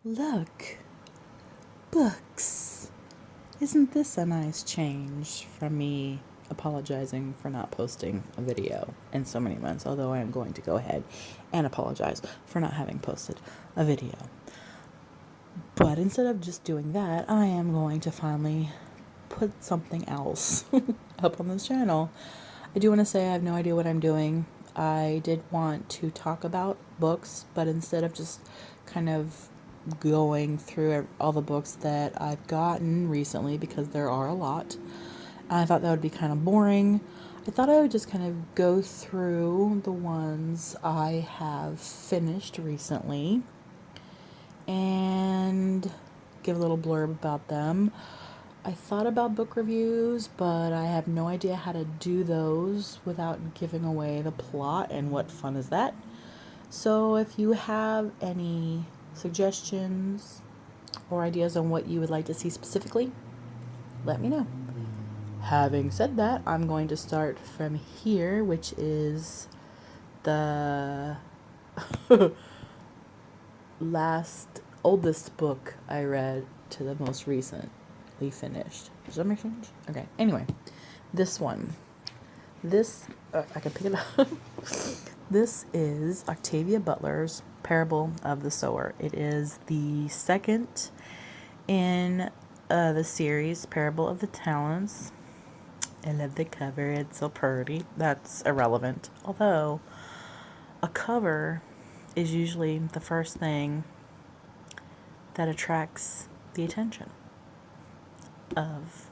Look, books. Isn't this a nice change from me apologizing for not posting a video in so many months? Although I am going to go ahead and apologize for not having posted a video. But instead of just doing that, I am going to finally put something else up on this channel. I do want to say I have no idea what I'm doing. I did want to talk about books, but instead of just kind of going through all the books that I've gotten recently, because there are a lot, I thought that would be kind of boring. I thought I would just kind of go through the ones I have finished recently and give a little blurb about them. I thought about book reviews, but I have no idea how to do those without giving away the plot, and what fun is that? So if you have any suggestions or ideas on what you would like to see specifically, let me know. Having said that, I'm going to start from here, which is the oldest book I read to the most recently finished. Does that make sense? Okay. Anyway, this one. I can pick it up. This is Octavia Butler's Parable of the Sower. It is the second in the series, Parable of the Talents. I love the cover. It's so pretty. That's irrelevant. Although, a cover is usually the first thing that attracts the attention of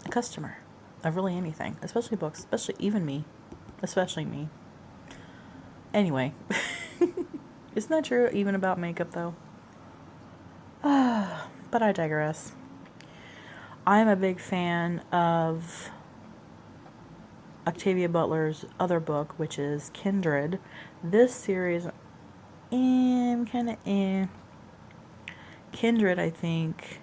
a customer, of really anything, especially books, especially me. Anyway, isn't that true even about makeup though? But I digress. I'm a big fan of Octavia Butler's other book, which is Kindred. This series, Kindred, I think,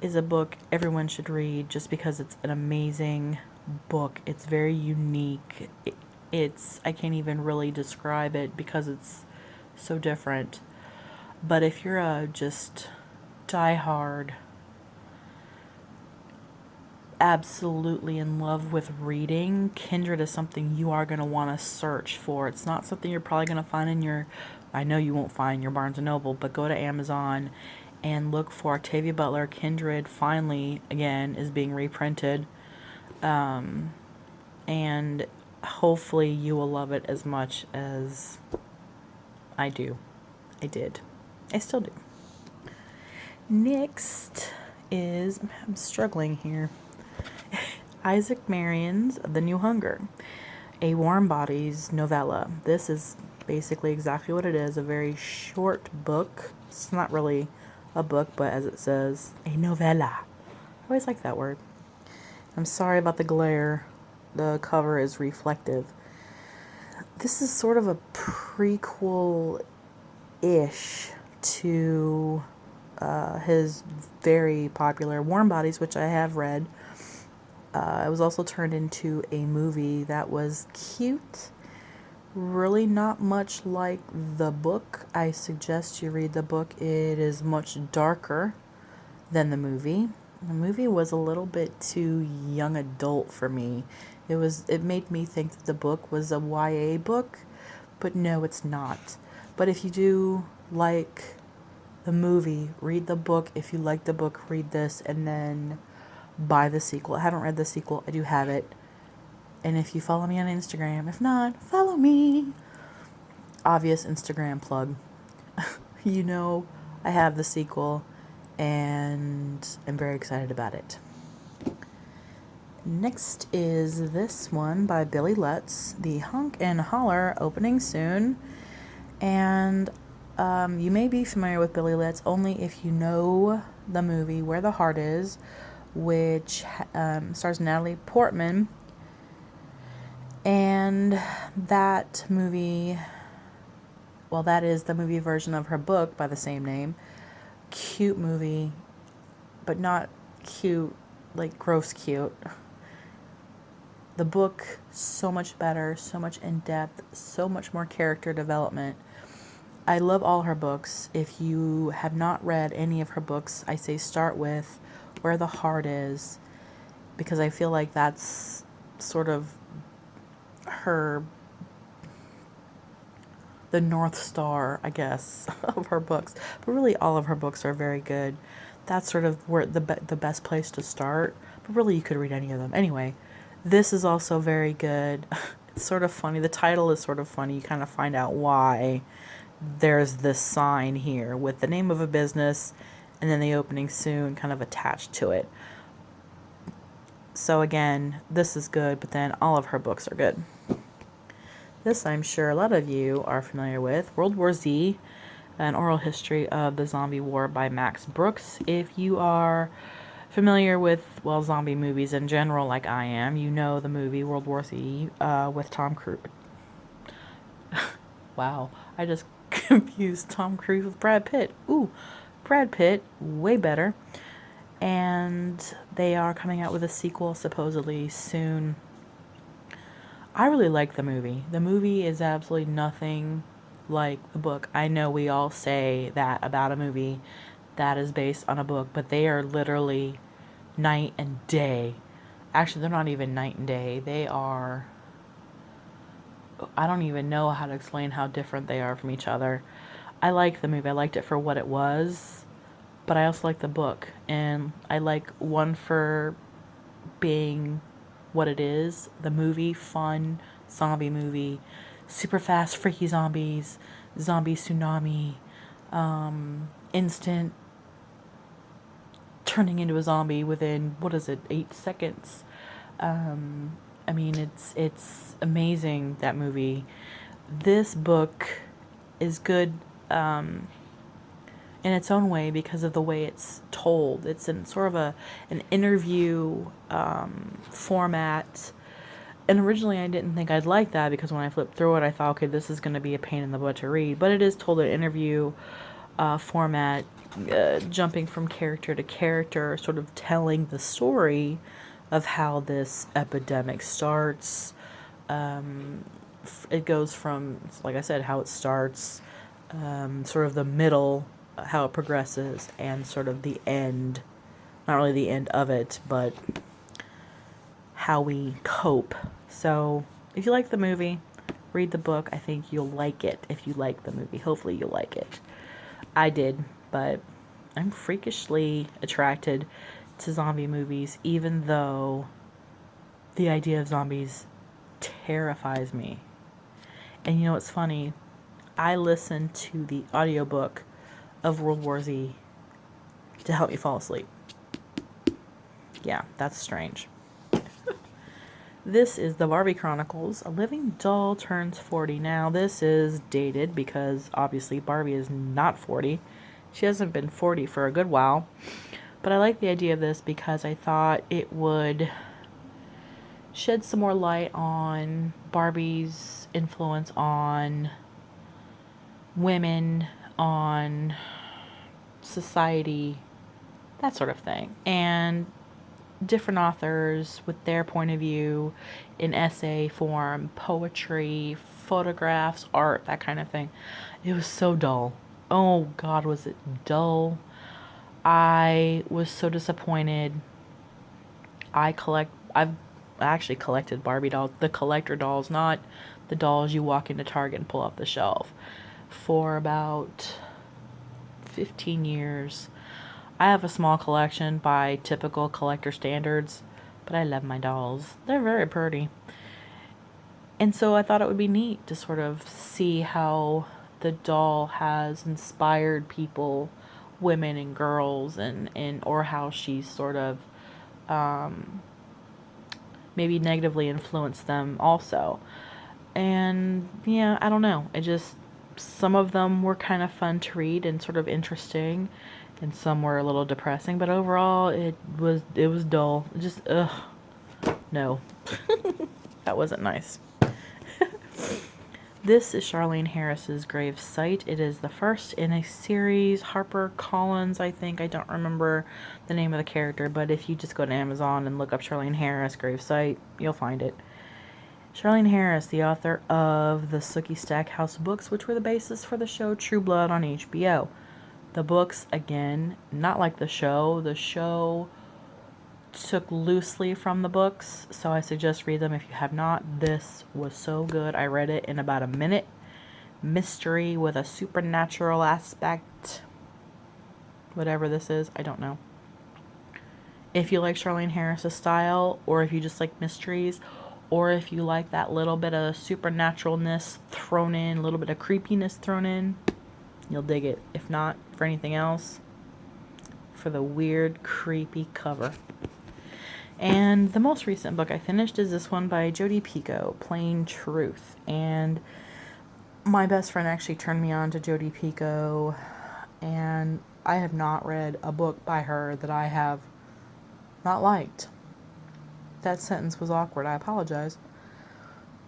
is a book everyone should read just because it's an amazing book. It's very unique. I can't even really describe it because it's so different. But if you're a just diehard, absolutely in love with reading, Kindred is something you are going to want to search for. It's not something you're probably going to find I know you won't find your Barnes & Noble, but go to Amazon and look for Octavia Butler. Kindred finally, again, is being reprinted. And hopefully you will love it as much as I do. I did. I still do. Next is, I'm struggling here, Isaac Marion's The New Hunger, a Warm Bodies novella. This is basically exactly what it is, a very short book. It's not really a book, but as it says, a novella. I always like that word. I'm sorry about the glare. The cover is reflective. This is sort of a prequel-ish to his very popular Warm Bodies, which I have read. It was also turned into a movie that was cute. Really not much like the book. I suggest you read the book. It is much darker than the movie. The movie was a little bit too young adult for me. It made me think that the book was a YA book, but no, it's not. But if you do like the movie, read the book. If you like the book, read this, and then buy the sequel. I haven't read the sequel. I do have it. And if you follow me on Instagram, if not, follow me. Obvious Instagram plug. You know I have the sequel, and I'm very excited about it. Next is this one by Billy Lutz, The Honk and Holler, opening soon. And you may be familiar with Billy Lutz only if you know the movie Where the Heart Is, which stars Natalie Portman. And that movie, well, that is the movie version of her book by the same name. Cute movie, but not cute, like gross cute. The book, so much better, so much in depth, so much more character development. I love all her books. If you have not read any of her books, I say start with Where the Heart Is, because I feel like that's sort of her, the North Star, I guess, of her books. But really, all of her books are very good. That's sort of where the best place to start. But really, you could read any of them. Anyway, this is also very good. It's sort of funny. The title is sort of funny. You kind of find out why there's this sign here with the name of a business and then the opening soon kind of attached to it. So again, this is good, but then all of her books are good. This, I'm sure a lot of you are familiar with, World War Z, an oral history of the zombie war by Max Brooks. If you are familiar with, well, zombie movies in general, like I am, you know the movie World War Z with Tom Cruise. Wow, I just confused Tom Cruise with Brad Pitt. Ooh, Brad Pitt, way better. And they are coming out with a sequel supposedly soon. I really like the movie. The movie is absolutely nothing like the book. I know we all say that about a movie that is based on a book, but they are literally night and day. Actually, they're not even night and day. They are, I don't even know how to explain how different they are from each other. I like the movie. I liked it for what it was, but I also like the book. And I like one for being what it is. The movie, fun, zombie movie, super fast, freaky zombies, zombie tsunami, instant turning into a zombie within, 8 seconds. I mean, it's amazing, that movie. This book is good in its own way because of the way it's told. It's in sort of an interview format. And originally I didn't think I'd like that because when I flipped through it, I thought, okay, this is going to be a pain in the butt to read. But it is told in interview format, jumping from character to character, sort of telling the story of how this epidemic starts. It goes from, like I said, how it starts, sort of the middle, how it progresses, and sort of the end. Not really the end of it, but how we cope. So if you like the movie, read the book. I think you'll like it if you like the movie. Hopefully you'll like it. I did, but I'm freakishly attracted to zombie movies, even though the idea of zombies terrifies me. And you know what's funny? I listened to the audiobook of World War Z to help me fall asleep. Yeah, that's strange. This is the Barbie Chronicles. A Living Doll turns 40. Now, this is dated because obviously Barbie is not 40. She hasn't been 40 for a good while. But I like the idea of this because I thought it would shed some more light on Barbie's influence on women, on society, that sort of thing. And different authors with their point of view in essay form, poetry, photographs, art, that kind of thing. It was so dull. Oh God, was it dull. I was so disappointed. I've actually collected Barbie dolls, the collector dolls, not the dolls you walk into Target and pull off the shelf, for about 15 years. I have a small collection by typical collector standards, but I love my dolls. They're very pretty. And so I thought it would be neat to sort of see how the doll has inspired people, women and girls, and or how she's sort of maybe negatively influenced them also. And yeah, I don't know. Some of them were kind of fun to read and sort of interesting, and some were a little depressing, but overall it was dull. No. That wasn't nice. This is Charlene Harris's Gravesite. It is the first in a series. Harper Collins, I think. I don't remember the name of the character, but if you just go to Amazon and look up Charlene Harris Gravesite, you'll find it. Charlene Harris, the author of the Sookie Stackhouse books, which were the basis for the show True Blood on HBO. The books, again, not like the show. The show took loosely from the books, so I suggest read them if you have not. This was so good. I read it in about a minute. Mystery with a supernatural aspect. Whatever this is, I don't know. If you like Charlene Harris' style, or if you just like mysteries, or if you like that little bit of supernaturalness thrown in, a little bit of creepiness thrown in, you'll dig it. If not, for anything else, for the weird, creepy cover. And the most recent book I finished is this one by Jodi Pico, Plain Truth. And my best friend actually turned me on to Jodi Pico, and I have not read a book by her that I have not liked. That sentence was awkward. I apologize.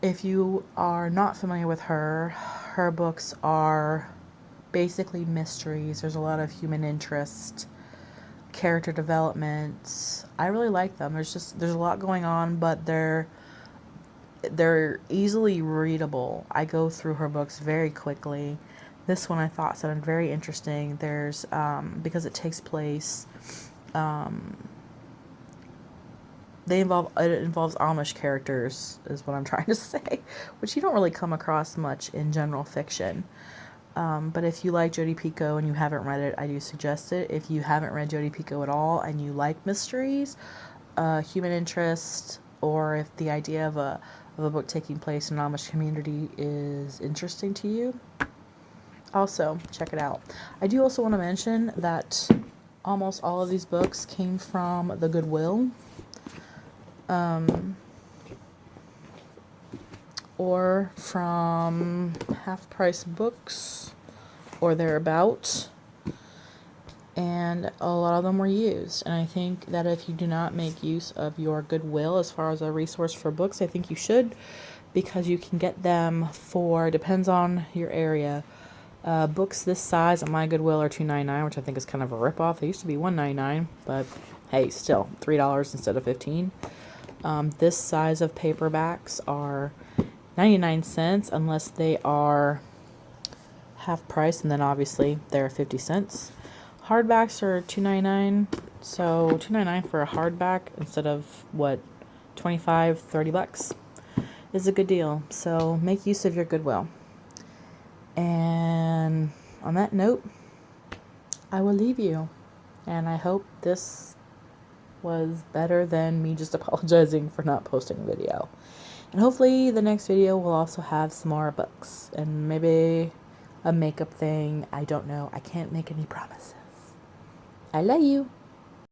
If you are not familiar with her, her books are basically mysteries. There's a lot of human interest, character development. I really like them. There's a lot going on, but they're easily readable. I go through her books very quickly. This one I thought sounded very interesting. There's because it takes place it involves Amish characters, is what I'm trying to say, which you don't really come across much in general fiction. But if you like Jodi Pico and you haven't read it, I do suggest it. If you haven't read Jodi Pico at all and you like mysteries, human interest, or if the idea of a book taking place in an Amish community is interesting to you, also check it out. I do also want to mention that almost all of these books came from the Goodwill. Or from Half Price Books or thereabout, and a lot of them were used. And I think that if you do not make use of your Goodwill as far as a resource for books, I think you should, because you can get them for, depends on your area, books this size at my Goodwill are $2.99, which I think is kind of a ripoff. They used to be $1.99, but hey, still $3 instead of $15. This size of paperbacks are 99 cents unless they are half price, and then obviously they're 50 cents. Hardbacks are $2.99, so $2.99 for a hardback instead of what, 25, 30 bucks is a good deal. So make use of your Goodwill. And on that note, I will leave you, and I hope this was better than me just apologizing for not posting a video. And hopefully the next video will also have some more books and maybe a makeup thing. I don't know. I can't make any promises. I love you.